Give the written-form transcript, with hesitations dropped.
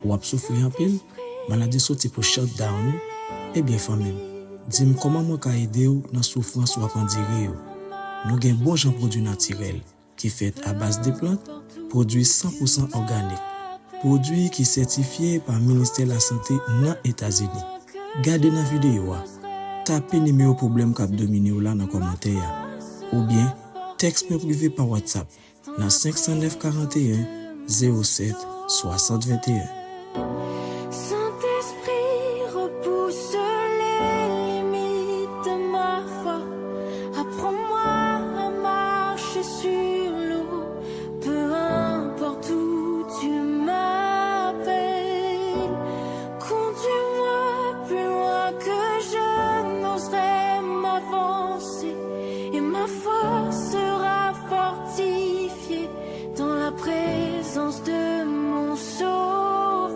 ou ap souffrir en pile, maladie sorti pour shutdown, eh bien famille, dis-moi comment moi ka aider ou dans souffrance ou à dire nous gen bon jan produit naturel qui fait à base de plantes, produit 100% organique, produit qui certifié par le ministère de la Santé dans les États-Unis. Gardez dans la vidéo, tapez numéro problème k'ap domine ou là dans commentaire ou bien texte privé par WhatsApp dans 509 41 07 60 21.